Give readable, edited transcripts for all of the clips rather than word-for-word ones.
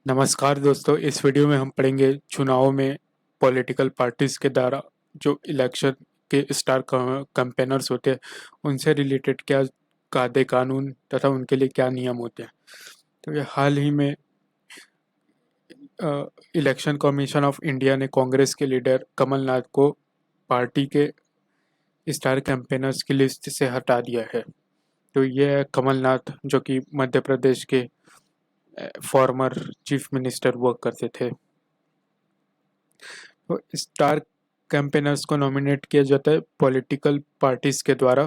नमस्कार दोस्तों, इस वीडियो में हम पढ़ेंगे चुनाव में पॉलिटिकल पार्टीज के द्वारा जो इलेक्शन के स्टार कैंपेनर्स होते हैं उनसे रिलेटेड क्या कायदे कानून तथा उनके लिए क्या नियम होते हैं। तो ये हाल ही में इलेक्शन कमीशन ऑफ इंडिया ने कांग्रेस के लीडर कमलनाथ को पार्टी के स्टार कैंपेनर्स की लिस्ट से हटा दिया है। तो ये है कमलनाथ, जो कि मध्य प्रदेश के फॉर्मर चीफ मिनिस्टर हुआ करते थे। तो स्टार कैंपेनर्स को नॉमिनेट किया जाता है पॉलिटिकल पार्टीज के द्वारा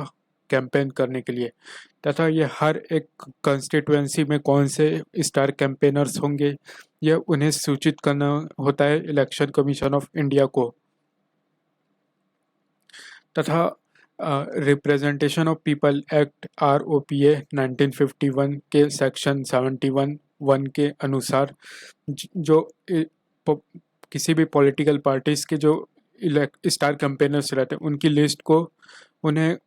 कैंपेन करने के लिए, तथा ये हर एक कंस्टिट्यूएंसी में कौन से स्टार कैंपेनर्स होंगे यह उन्हें सूचित करना होता है इलेक्शन कमीशन ऑफ इंडिया को। तथा representation of people act ROPA 1951 के सेक्शन 71(1) के अनुसार जो किसी भी पॉलिटिकल पार्टीज के जो स्टार कैंपेनर्स रहते हैं उनकी लिस्ट को उन्हें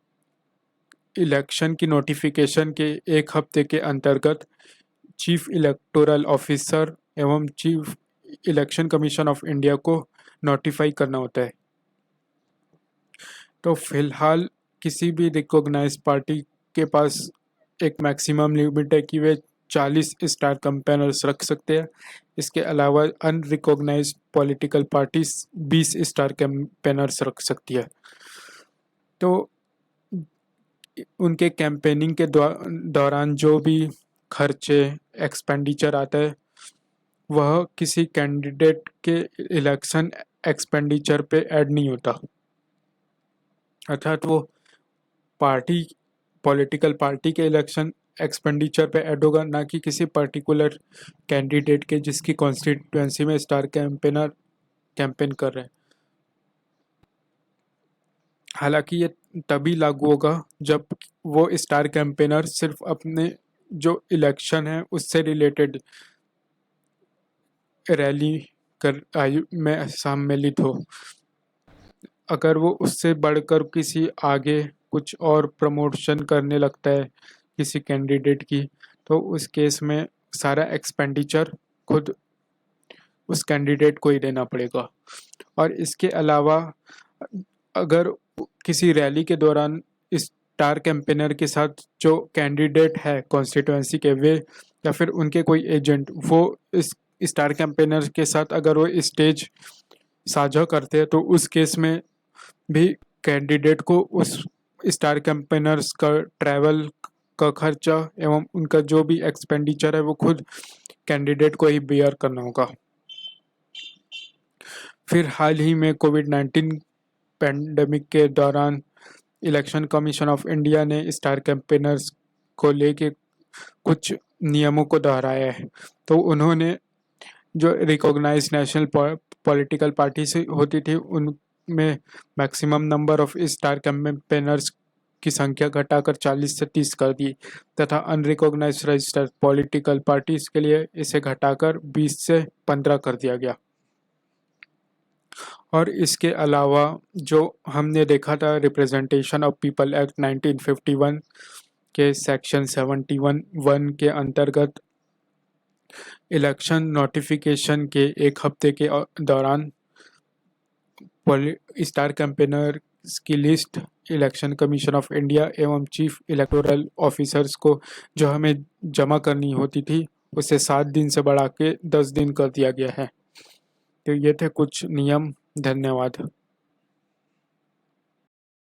इलेक्शन की नोटिफिकेशन के एक हफ्ते के अंतर्गत चीफ इलेक्टोरल ऑफिसर एवं chief election commission of India को नोटिफाई करना होता है। तो फिलहाल किसी भी रिकॉग्नाइज पार्टी के पास एक मैक्सिमम लिमिट है कि वे 40 स्टार कैंपेनर्स रख सकते हैं। इसके अलावा unrecognised political parties 20 star campaigners रख सकती है। तो उनके कैंपेनिंग के दौरान जो भी खर्चे एक्सपेंडिचर आता है वह किसी कैंडिडेट के इलेक्शन एक्सपेंडिचर पे ऐड नहीं होता, अर्थात वो पॉलिटिकल पार्टी के इलेक्शन एक्सपेंडिचर पे ऐड होगा, ना कि किसी पर्टिकुलर कैंडिडेट के जिसकी कॉन्स्टिट्यूएंसी में स्टार कैंपेनर कैंपेन कर रहे हैं। हालांकि ये तभी लागू होगा जब वो स्टार कैंपेनर सिर्फ अपने जो इलेक्शन है उससे रिलेटेड रैली कर में सम्मिलित हो। अगर वो उससे बढ़कर किसी आगे कुछ और प्रमोशन करने लगता है किसी कैंडिडेट की, तो उस केस में सारा एक्सपेंडिचर खुद उस कैंडिडेट को ही देना पड़ेगा। और इसके अलावा अगर किसी रैली के दौरान स्टार कैंपेनर के साथ जो कैंडिडेट है कॉन्स्टिट्यूएंसी के वे या फिर उनके कोई एजेंट वो इस स्टार कैंपेनर के साथ अगर वो स्टेज साझा करते हैं, तो उस केस में भी कैंडिडेट को उस स्टार कैंपेनर्स का ट्रैवल का खर्चा एवं उनका जो भी एक्सपेंडिचर है वो खुद कैंडिडेट को ही बेयर करना होगा। फिर हाल ही में कोविड-19 पैंडेमिक के दौरान इलेक्शन कमीशन ऑफ इंडिया ने स्टार कैंपेनर्स को लेके कुछ नियमों को दोहराया है। तो उन्होंने जो रिकॉग्नाइज नेशनल पॉलिटिकल पार्टी से होती थी उनमें maximum number of star campaigners की संख्या घटाकर 40 से 30 कर दी, तथा अनरिकॉग्नाइज रजिस्टर्ड पॉलिटिकल पार्टीज के लिए इसे घटाकर 20 से 15 कर दिया गया। और इसके अलावा जो हमने देखा था रिप्रेजेंटेशन ऑफ पीपल एक्ट 1951 के सेक्शन 71(1) के अंतर्गत इलेक्शन नोटिफिकेशन के एक हफ्ते के दौरान स्टार कैंपेनर की list election commission of India एवं चीफ इलेक्टोरल ऑफिसर्स को जो हमें जमा करनी होती थी उसे 7 दिन से बढ़ा के 10 दिन कर दिया गया है। तो ये थे कुछ नियम। धन्यवाद।